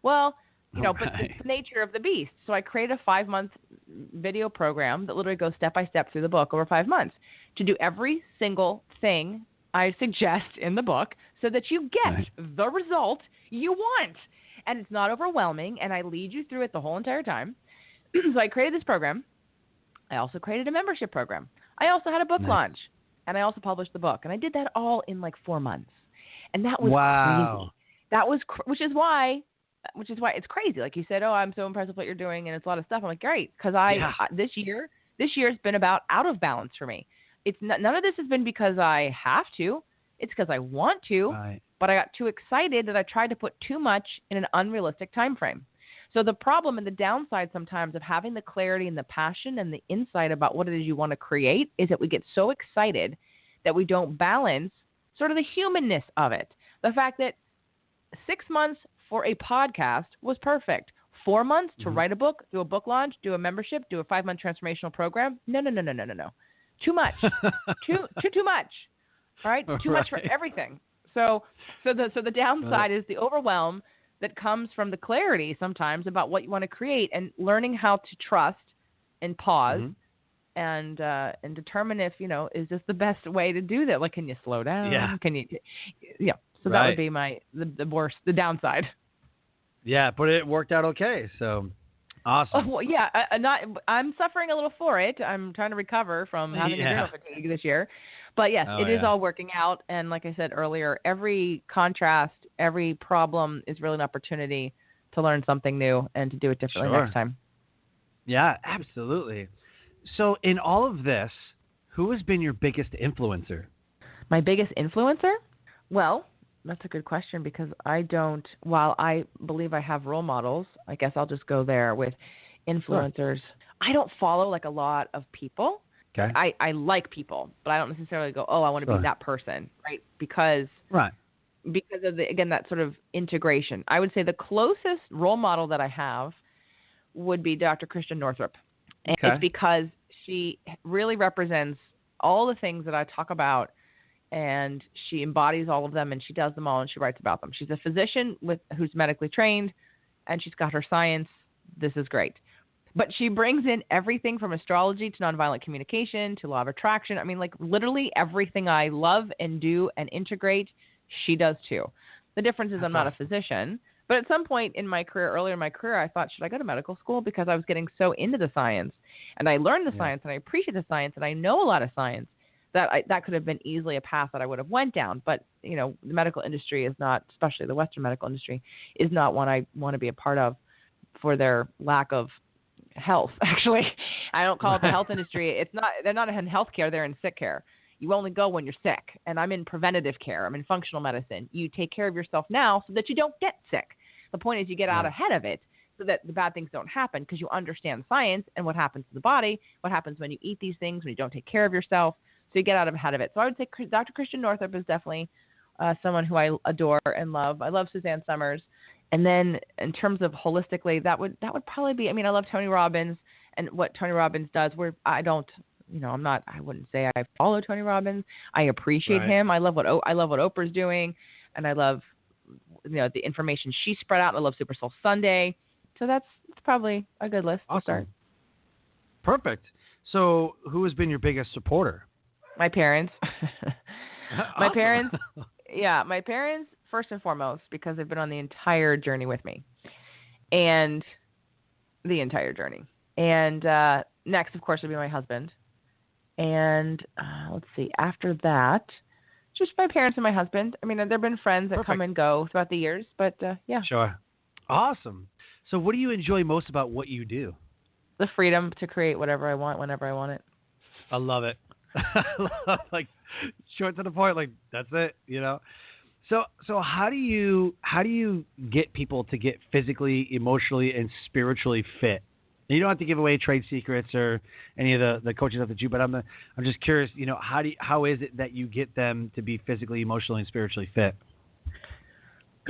Well, but it's the nature of the beast. So I created a 5-month video program that literally goes step by step through the book over 5 months to do every single thing I suggest in the book so that you get the result you want. And it's not overwhelming, and I lead you through it the whole entire time. So I created this program. I also created a membership program. I also had a book launch, and I also published the book. And I did that all in like 4 months. And that was crazy. That was, which is why it's crazy. Like you said, I'm so impressed with what you're doing, and it's a lot of stuff. I'm like, great, because this year's been about out of balance for me. It's none of this has been because I have to. It's because I want to. But I got too excited that I tried to put too much in an unrealistic time frame. So the problem and the downside sometimes of having the clarity and the passion and the insight about what it is you want to create is that we get so excited that we don't balance sort of the humanness of it. The fact that 6 months for a podcast was perfect. 4 months to write a book, do a book launch, do a membership, do a 5-month transformational program. No. Too much. too much. All right? Too much for everything. So the downside is the overwhelm that comes from the clarity sometimes about what you want to create, and learning how to trust and pause and determine if, is this the best way to do that? Like, can you slow down? Yeah. Can you? Yeah. So that would be the worst, the downside. Yeah, but it worked out okay. So awesome. Oh, well, yeah, I'm suffering a little for it. I'm trying to recover from having adrenal fatigue this year. But yes, it is all working out. And like I said earlier, every contrast, every problem is really an opportunity to learn something new and to do it differently next time. Yeah, absolutely. So in all of this, who has been your biggest influencer? My biggest influencer? Well, that's a good question, because while I believe I have role models, I guess I'll just go there with, influencers. I don't follow like a lot of people. Okay. I like people, but I don't necessarily go, oh, I want to be that person, right? Because of that sort of integration. I would say the closest role model that I have would be Dr. Christian Northrup. And it's because she really represents all the things that I talk about, and she embodies all of them, and she does them all, and she writes about them. She's a physician who's medically trained, and she's got her science. This is great. But she brings in everything from astrology to nonviolent communication to law of attraction. I mean, like literally everything I love and do and integrate, she does too. The difference is I'm not a physician. But at some point in my career, earlier in my career, I thought, should I go to medical school? Because I was getting so into the science, and I learned the science, and I appreciate the science, and I know a lot of science, that could have been easily a path that I would have went down. But, you know, the medical industry is not, especially the Western medical industry, is not one I want to be a part of for their lack of health. Actually, I don't call it the health industry. It's not. They're not in healthcare. They're in sick care. You only go when you're sick, and I'm in preventative care. I'm in functional medicine. You take care of yourself now so that you don't get sick. The point is you get out ahead of it so that the bad things don't happen, because you understand science and what happens to the body, what happens when you eat these things, when you don't take care of yourself. So you get out ahead of it. So I would say Dr. Christian Northrup is definitely someone who I adore and love. I love Suzanne Summers. And then in terms of holistically, that would probably be, I mean, I love Tony Robbins and what Tony Robbins does, where I wouldn't say I follow Tony Robbins. I appreciate him. I love what Oprah's doing, and I love, you know, the information she spread out. I love Super Soul Sunday. So that's probably a good list to start. Perfect. So who has been your biggest supporter? My parents. My parents, first and foremost, because they've been on the entire journey with me. And next, of course, would be my husband. And let's see, after that, just my parents and my husband. I mean, there have been friends that come and go throughout the years, but yeah. Sure. Awesome. So what do you enjoy most about what you do? The freedom to create whatever I want, whenever I want it. I love it. Like, short to the point, like, that's it, you know? So how do you get people to get physically, emotionally, and spiritually fit? And you don't have to give away trade secrets or any of the coaching stuff that you. But I'm just curious. You know, how is it that you get them to be physically, emotionally, and spiritually fit?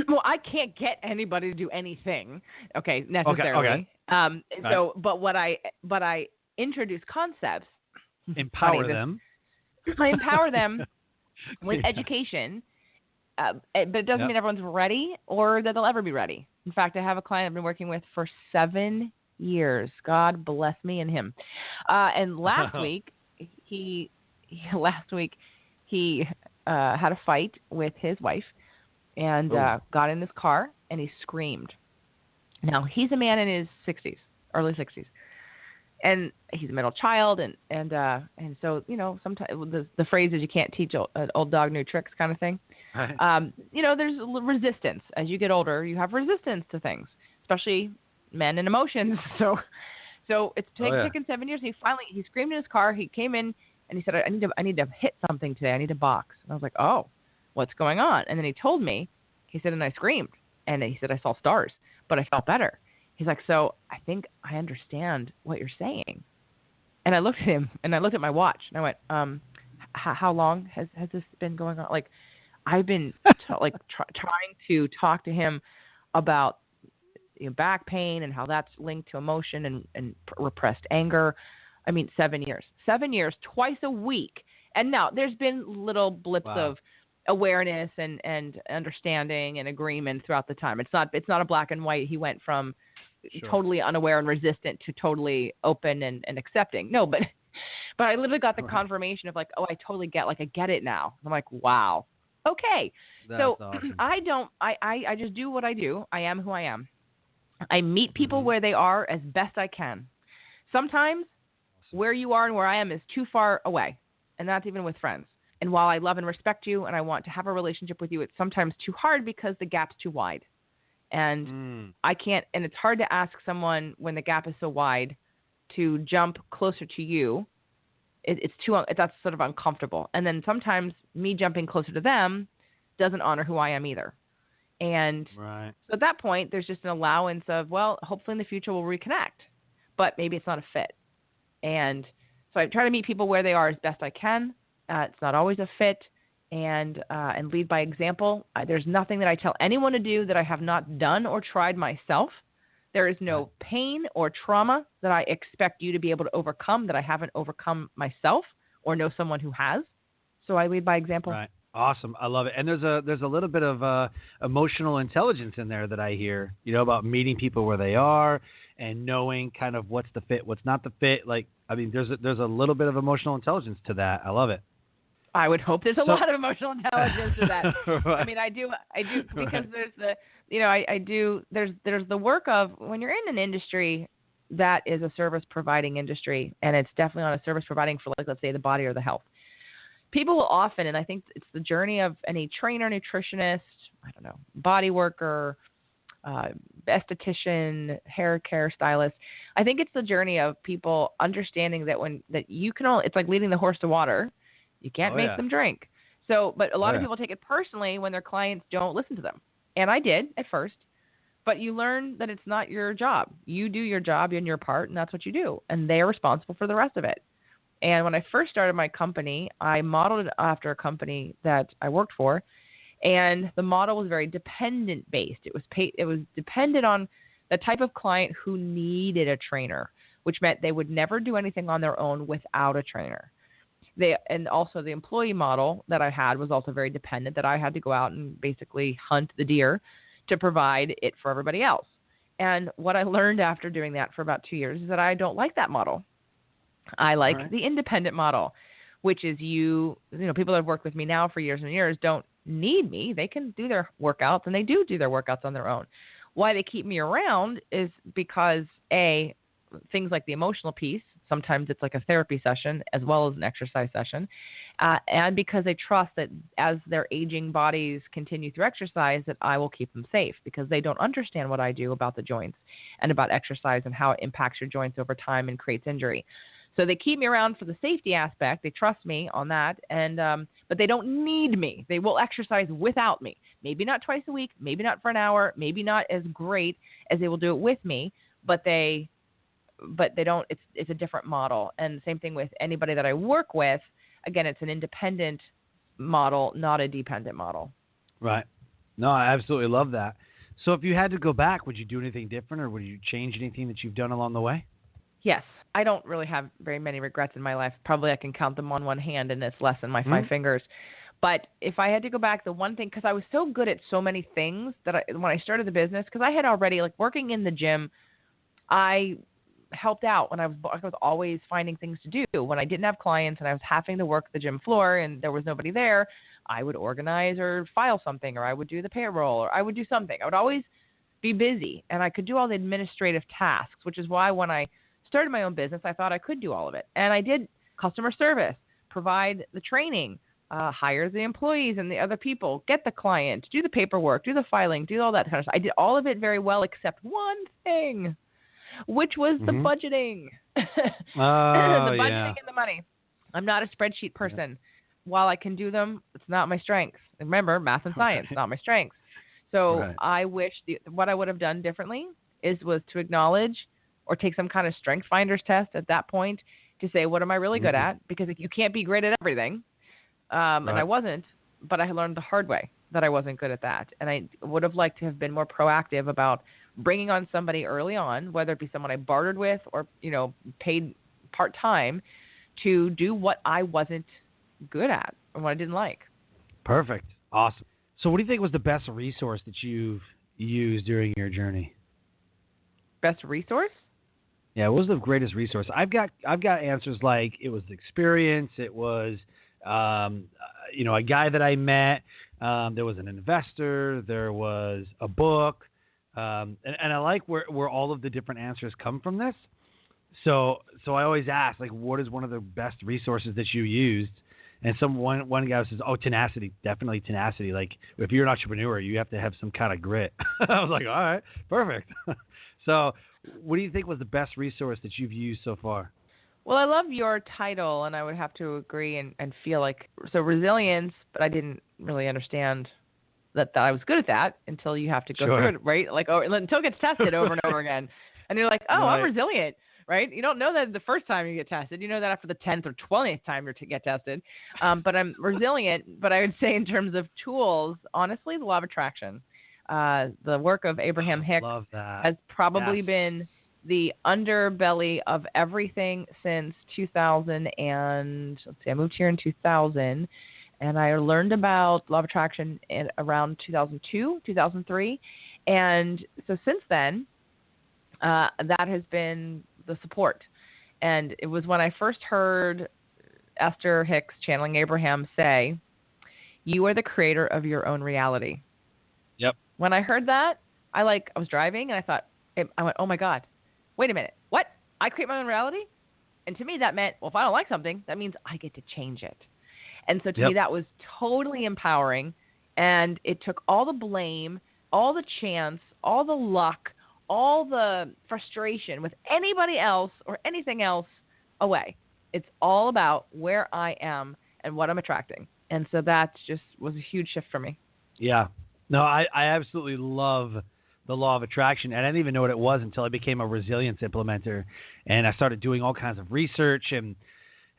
Well, I can't get anybody to do anything. Okay, necessarily. Okay. So, but I introduce concepts. Empower them. I empower them with education. But it doesn't mean everyone's ready or that they'll ever be ready. In fact, I have a client I've been working with for 7 years. God bless me and him. And last week, he had a fight with his wife and got in his car and he screamed. Now, he's a man in his 60s, early 60s. And he's a middle child, and so, you know, sometimes the phrase is you can't teach an old dog new tricks kind of thing. Right. You know, there's resistance. As you get older, you have resistance to things, especially men and emotions. So it's taken 7 years. He screamed in his car. He came in and he said, I need to hit something today. I need to box. And I was like, oh, what's going on? And then he told me, he said, and I screamed. And he said, I saw stars, but I felt better. He's like, so I think I understand what you're saying. And I looked at him and I looked at my watch and I went, how long has this been going on? Like, I've been trying to talk to him about, you know, back pain and how that's linked to emotion and repressed anger. I mean, 7 years, twice a week. And now there's been little blips of awareness and understanding and agreement throughout the time. It's not a black and white. He went from totally unaware and resistant to totally open and accepting. No, but I literally got the confirmation of like, oh, I totally get, like, I get it now. I'm like, wow. Okay. That's awesome. I just do what I do. I am who I am. I meet people where they are as best I can. Sometimes where you are and where I am is too far away, and that's even with friends. And while I love and respect you and I want to have a relationship with you, it's sometimes too hard because the gap's too wide. And I can't, and it's hard to ask someone when the gap is so wide to jump closer to you. That's sort of uncomfortable. And then sometimes me jumping closer to them doesn't honor who I am either. And so at that point, there's just an allowance of, well, hopefully in the future we'll reconnect. but maybe it's not a fit. And so I try to meet people where they are as best I can. It's not always a fit, and lead by example. There's nothing that I tell anyone to do that I have not done or tried myself. There is no pain or trauma that I expect you to be able to overcome that I haven't overcome myself or know someone who has. So I lead by example. Right. Awesome. I love it. And there's a little bit of emotional intelligence in there that I hear, about meeting people where they are and knowing kind of what's the fit, what's not the fit. Like, I mean, there's a little bit of emotional intelligence to that. I love it. I would hope there's a lot of emotional intelligence to that. Right. I mean, I do because there's the, there's the work of when you're in an industry that is a service providing industry, and it's definitely not a service providing for, like, let's say, the body or the health. People will often, and I think it's the journey of any trainer, nutritionist, body worker, esthetician, hair care stylist. I think it's the journey of people understanding that you can only, it's like leading the horse to water. You can't make them drink. So, but a lot of people take it personally when their clients don't listen to them. And I did at first, but you learn that it's not your job. You do your job and your part, and that's what you do. And they're responsible for the rest of it. And when I first started my company, I modeled it after a company that I worked for, and the model was very dependent based. It was dependent on the type of client who needed a trainer, which meant they would never do anything on their own without a trainer. And also the employee model that I had was also very dependent, that I had to go out and basically hunt the deer to provide it for everybody else. And what I learned after doing that for about 2 years is that I don't like that model. I like the independent model, which is people that have worked with me now for years and years don't need me. They can do their workouts, and they do their workouts on their own. Why they keep me around is because, A, things like the emotional piece, sometimes it's like a therapy session as well as an exercise session, and because they trust that as their aging bodies continue through exercise, that I will keep them safe, because they don't understand what I do about the joints and about exercise and how it impacts your joints over time and creates injury. So they keep me around for the safety aspect. They trust me on that, but they don't need me. They will exercise without me. Maybe not twice a week, maybe not for an hour, maybe not as great as they will do it with me, but they don't. It's a different model. And the same thing with anybody that I work with. Again, it's an independent model, not a dependent model. Right. No, I absolutely love that. So if you had to go back, would you do anything different, or would you change anything that you've done along the way? Yes. I don't really have very many regrets in my life. Probably I can count them on one hand, and it's less than my 5 fingers. But if I had to go back, the one thing, because I was so good at so many things that when I started the business, because I had already, like, working in the gym, I helped out when I was always finding things to do. When I didn't have clients and I was having to work the gym floor and there was nobody there, I would organize or file something, or I would do the payroll, or I would do something. I would always be busy, and I could do all the administrative tasks, which is why when I started my own business, I thought I could do all of it. And I did customer service, provide the training, hire the employees and the other people, get the client, do the paperwork, do the filing, do all that kind of stuff. I did all of it very well except one thing, which was the budgeting. The budgeting and the money. I'm not a spreadsheet person. While I can do them, it's not my strength. Remember, math and science, not my strengths. So I wish what I would have done differently was to acknowledge or take some kind of strength finders test at that point to say, what am I really good at? Because you can't be great at everything. And I wasn't, but I learned the hard way that I wasn't good at that. And I would have liked to have been more proactive about bringing on somebody early on, whether it be someone I bartered with or, paid part-time, to do what I wasn't good at or what I didn't like. Perfect. Awesome. So what do you think was the best resource that you've used during your journey? Best resource? Yeah, what was the greatest resource? I've got answers like it was experience, it was a guy that I met, there was an investor, there was a book, and I like where all of the different answers come from this. So I always ask, like, what is one of the best resources that you used? And one guy says, tenacity, definitely tenacity. Like, if you're an entrepreneur, you have to have some kind of grit. I was like, all right, perfect. So what do you think was the best resource that you've used so far? Well, I love your title, and I would have to agree and feel like, so resilience, but I didn't really understand that I was good at that until you have to go through it, right? Like, until it gets tested over and over again. And you're like, I'm resilient. right? You don't know that the first time you get tested. You know that after the 10th or 20th time you get tested. But I'm resilient. But I would say in terms of tools, honestly, the law of attraction, the work of Abraham Hicks Love that. has probably been the underbelly of everything since 2000. And let's see, I moved here in 2000. And I learned about law of attraction in around 2002, 2003. And so since then, that has been the support. And it was when I first heard Esther Hicks channeling Abraham say, "You are the creator of your own reality." Yep. When I heard that, I was driving and I went, oh my God, wait a minute. What? I create my own reality? And to me that meant, well, if I don't like something, that means I get to change it. And so to me, that was totally empowering. And it took all the blame, all the chance, all the luck, all the frustration with anybody else or anything else away. It's all about where I am and what I'm attracting. And so that just was a huge shift for me. Yeah. No, I absolutely love the law of attraction. And I didn't even know what it was until I became a resilience implementer. And I started doing all kinds of research and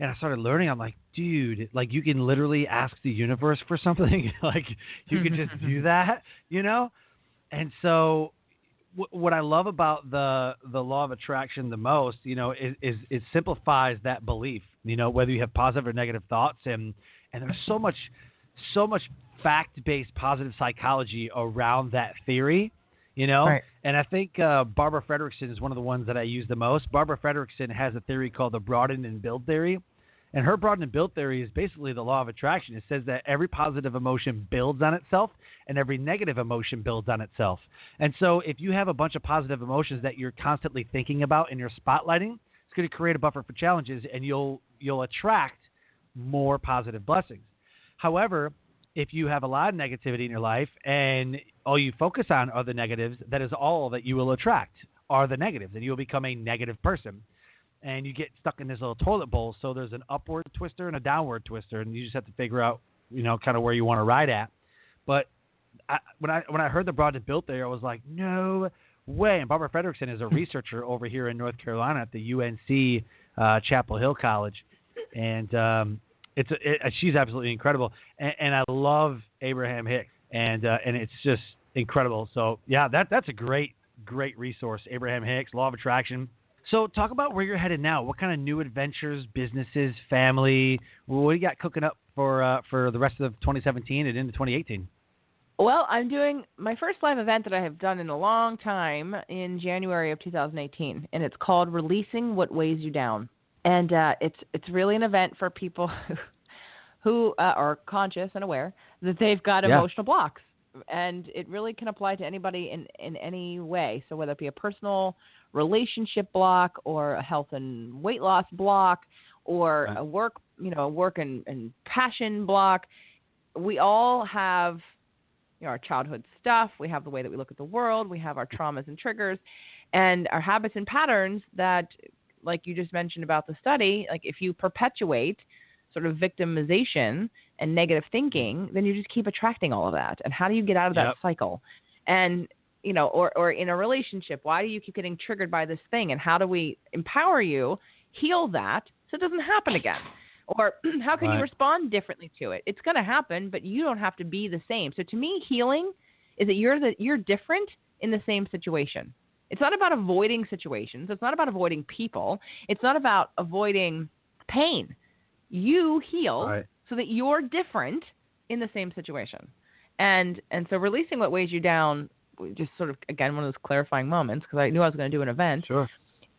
I started learning. I'm like, dude, like you can literally ask the universe for something. Like you can just do that, you know? And so what I love about the law of attraction the most, you know, is it simplifies that belief, you know, whether you have positive or negative thoughts. And there's so much fact-based positive psychology around that theory, you know? Right. And I think Barbara Fredrickson is one of the ones that I use the most. Barbara Fredrickson has a theory called the broaden and build theory. And her broaden and build theory is basically the law of attraction. It says that every positive emotion builds on itself and every negative emotion builds on itself. And so if you have a bunch of positive emotions that you're constantly thinking about and you're spotlighting, it's going to create a buffer for challenges and you'll attract more positive blessings. However, if you have a lot of negativity in your life and all you focus on are the negatives, that is all that you will attract are the negatives, and you'll become a negative person. And you get stuck in this little toilet bowl. So there's an upward twister and a downward twister, and you just have to figure out, you know, kind of where you want to ride at. But when I heard the broad and built there, I was like, no way. And Barbara Fredrickson is a researcher over here in North Carolina at the UNC Chapel Hill College, and she's absolutely incredible. And I love Abraham Hicks, and it's just incredible. So yeah, that's a great resource. Abraham Hicks, Law of Attraction. So talk about where you're headed now. What kind of new adventures, businesses, family, what do you got cooking up for the rest of 2017 and into 2018? Well, I'm doing my first live event that I have done in a long time in January of 2018, and it's called Releasing What Weighs You Down. And it's really an event for people who are conscious and aware that they've got emotional blocks. And it really can apply to anybody in any way. So whether it be a personal relationship block or a health and weight loss block or a work and passion block, we all have, you know, our childhood stuff. We have the way that we look at the world. We have our traumas and triggers and our habits and patterns that, like you just mentioned about the study, like if you perpetuate sort of victimization and negative thinking, then you just keep attracting all of that. And how do you get out of that cycle? And, you know, or in a relationship, why do you keep getting triggered by this thing? And how do we empower you, heal that so it doesn't happen again? Or how can you respond differently to it? It's going to happen, but you don't have to be the same. So to me, healing is that you're different in the same situation. It's not about avoiding situations. It's not about avoiding people. It's not about avoiding pain. You heal so that you're different in the same situation. And so releasing what weighs you down, just sort of, again, one of those clarifying moments, because I knew I was going to do an event. Sure.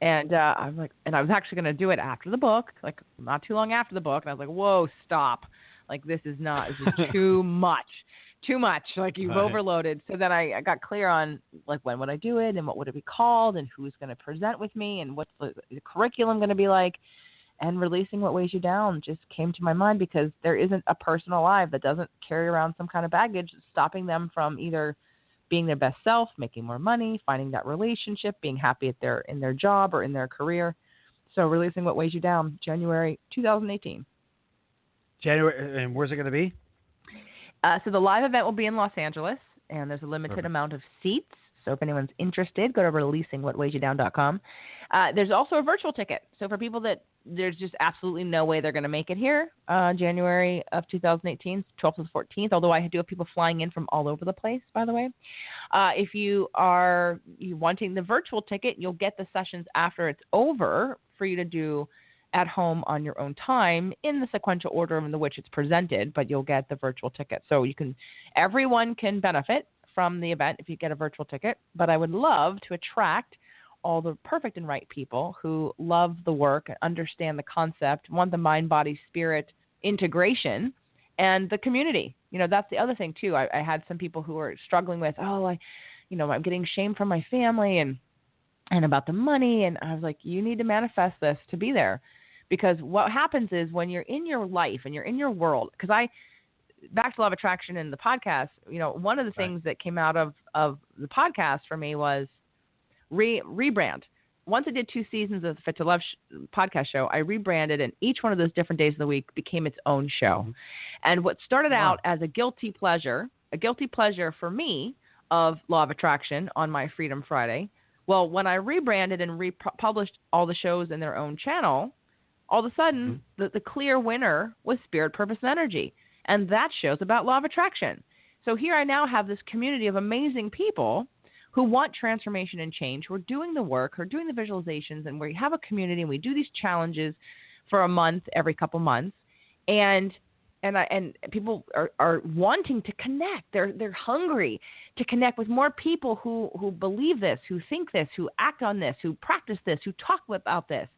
And I was actually going to do it after the book, like not too long after the book. And I was like, whoa, stop. Like, this is too much. Too much. Like, you've overloaded. So then I got clear on, like, when would I do it and what would it be called and who's going to present with me and what's the curriculum going to be like. And releasing what weighs you down just came to my mind because there isn't a person alive that doesn't carry around some kind of baggage stopping them from either being their best self, making more money, finding that relationship, being happy in their job or in their career. So releasing what weighs you down, January 2018. January, and where's it going to be? So the live event will be in Los Angeles, and there's a limited amount of seats. So if anyone's interested, go to releasingwhatweighsyoudown.com. There's also a virtual ticket. So for people that there's just absolutely no way they're going to make it here, January of 2018, 12th to the 14th, although I do have people flying in from all over the place, by the way. If you are wanting the virtual ticket, you'll get the sessions after it's over for you to do at home on your own time in the sequential order in which it's presented, but you'll get the virtual ticket. So everyone can benefit from the event if you get a virtual ticket, but I would love to attract all the perfect and right people who love the work, understand the concept, want the mind, body, spirit integration, and the community. That's the other thing too. I had some people who were struggling with, I'm getting shamed from my family and about the money. And I was like, you need to manifest this to be there. Because what happens is when you're in your life and you're in your world, back to Law of Attraction and the podcast, one of the things that came out of the podcast for me was rebrand. Once I did 2 seasons of the Fit to Love podcast show, I rebranded, and each one of those different days of the week became its own show. And what started out as a guilty pleasure for me of Law of Attraction on my Freedom Friday, well, when I rebranded and republished all the shows in their own channel, all of a sudden the clear winner was Spirit, Purpose, and Energy. And that show's about Law of Attraction. So here I now have this community of amazing people who want transformation and change, who are doing the work, who are doing the visualizations, and we have a community and we do these challenges for a month, every couple months. And people are wanting to connect. They're hungry to connect with more people who believe this, who think this, who act on this, who practice this, who talk about this.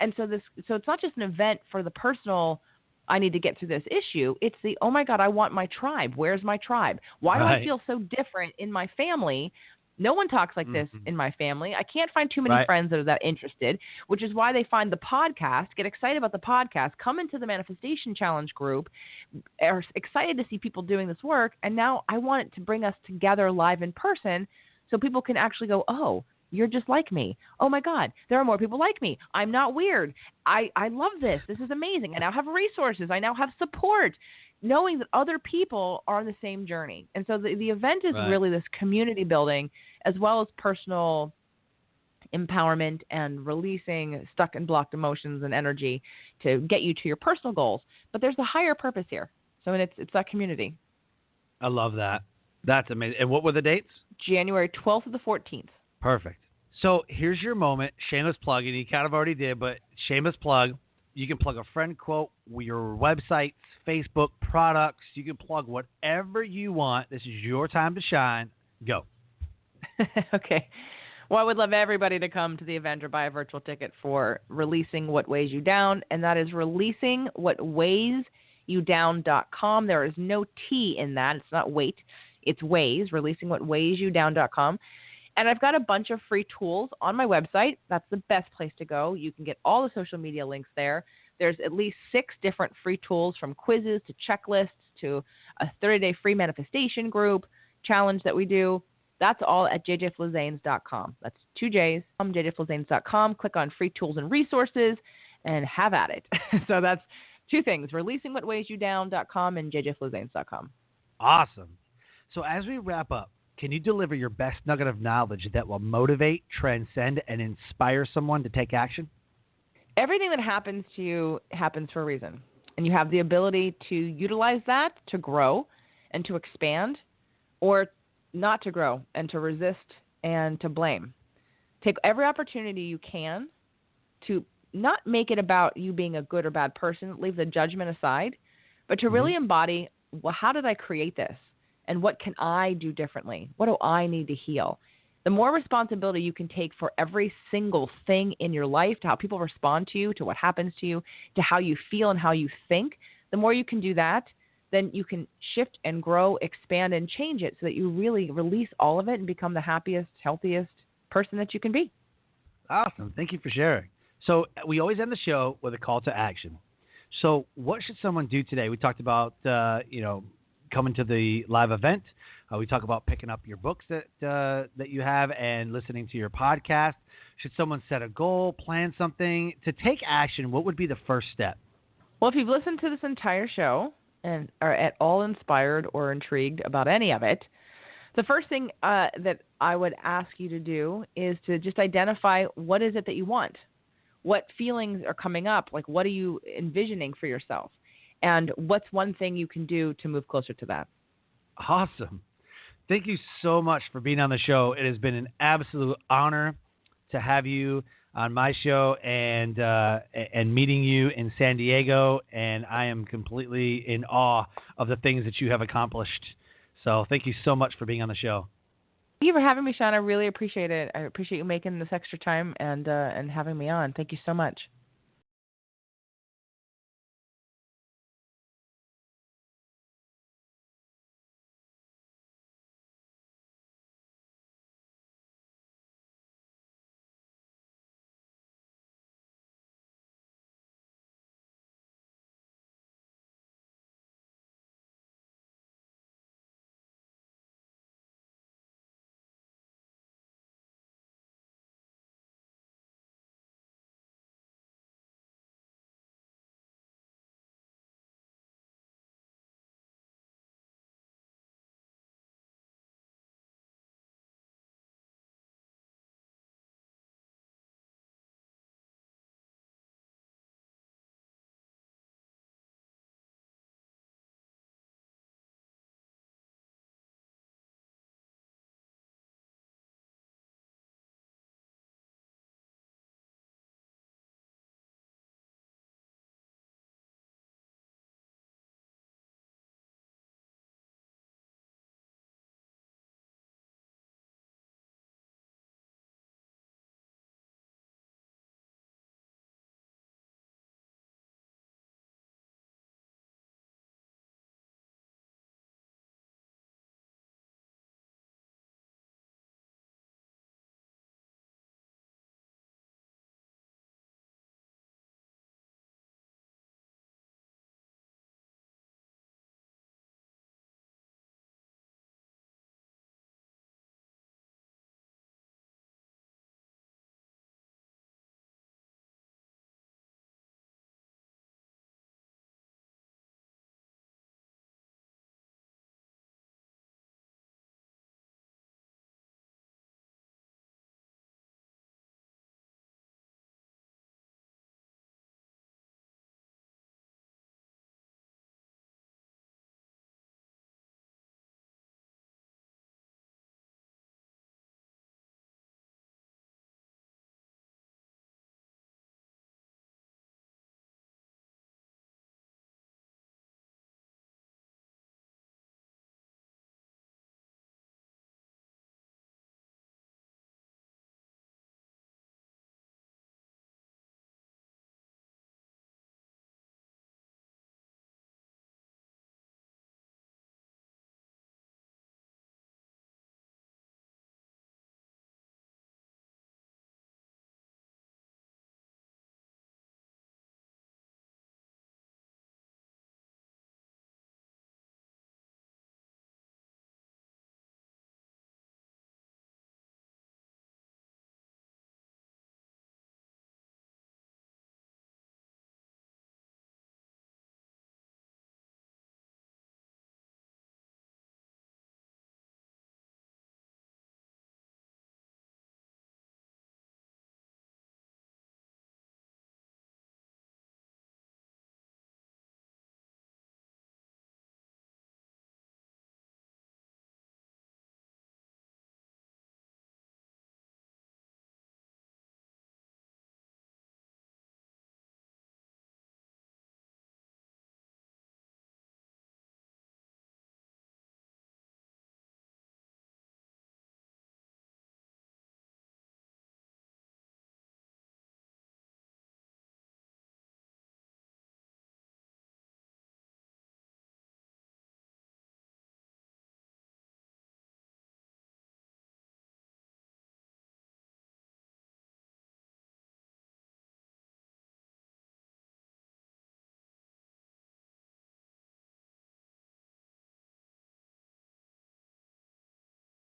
And so it's not just an event for the personal, I need to get through this issue. It's the, oh my God, I want my tribe. Where's my tribe? Why do I feel so different in my family? No one talks like this in my family. I can't find too many friends that are that interested, which is why they find the podcast, get excited about the podcast, come into the Manifestation Challenge group, are excited to see people doing this work. And now I want it to bring us together live in person so people can actually go, oh, you're just like me. Oh my God, there are more people like me. I'm not weird. I love this. This is amazing. I now have resources. I now have support, knowing that other people are on the same journey. And so the event is really this community building as well as personal empowerment and releasing stuck and blocked emotions and energy to get you to your personal goals. But there's a higher purpose here. So it's that community. I love that. That's amazing. And what were the dates? January 12th to the 14th. Perfect. So here's your moment. Shameless plug. And you kind of already did, but shameless plug. You can plug a friend quote, your websites, Facebook, products. You can plug whatever you want. This is your time to shine. Go. Okay. Well, I would love everybody to come to the event or buy a virtual ticket for Releasing What Weighs You Down, and that is releasingwhatweighsyoudown.com. There is no T in that. It's not weight. It's ways, releasingwhatweighsyoudown.com. And I've got a bunch of free tools on my website. That's the best place to go. You can get all the social media links there. There's at least 6 different free tools, from quizzes to checklists to a 30-day free manifestation group challenge that we do. That's all at jjflizanes.com. That's 2 J's, jjflizanes.com. Click on free tools and resources and have at it. So that's 2 things, releasingwhatweighsyoudown.com and jjflizanes.com. Awesome. So as we wrap up, can you deliver your best nugget of knowledge that will motivate, transcend, and inspire someone to take action? Everything that happens to you happens for a reason. And you have the ability to utilize that to grow and to expand, or not to grow and to resist and to blame. Take every opportunity you can to not make it about you being a good or bad person, leave the judgment aside, but to really embody, well, how did I create this? And what can I do differently? What do I need to heal? The more responsibility you can take for every single thing in your life, to how people respond to you, to what happens to you, to how you feel and how you think, the more you can do that, then you can shift and grow, expand, and change it so that you really release all of it and become the happiest, healthiest person that you can be. Awesome. Thank you for sharing. So we always end the show with a call to action. So what should someone do today? We talked about, coming to the live event. We talk about picking up your books that you have and listening to your podcast. Should someone set a goal, plan something to take action? What would be the first step? Well, if you've listened to this entire show and are at all inspired or intrigued about any of it, The first thing that I would ask you to do is to just identify what is it that you want. What feelings are coming up? Like, what are you envisioning for yourself? And what's one thing you can do to move closer to that? Awesome. Thank you so much for being on the show. It has been an absolute honor to have you on my show and meeting you in San Diego. And I am completely in awe of the things that you have accomplished. So thank you so much for being on the show. Thank you for having me, Sean. I really appreciate it. I appreciate you making this extra time and having me on. Thank you so much.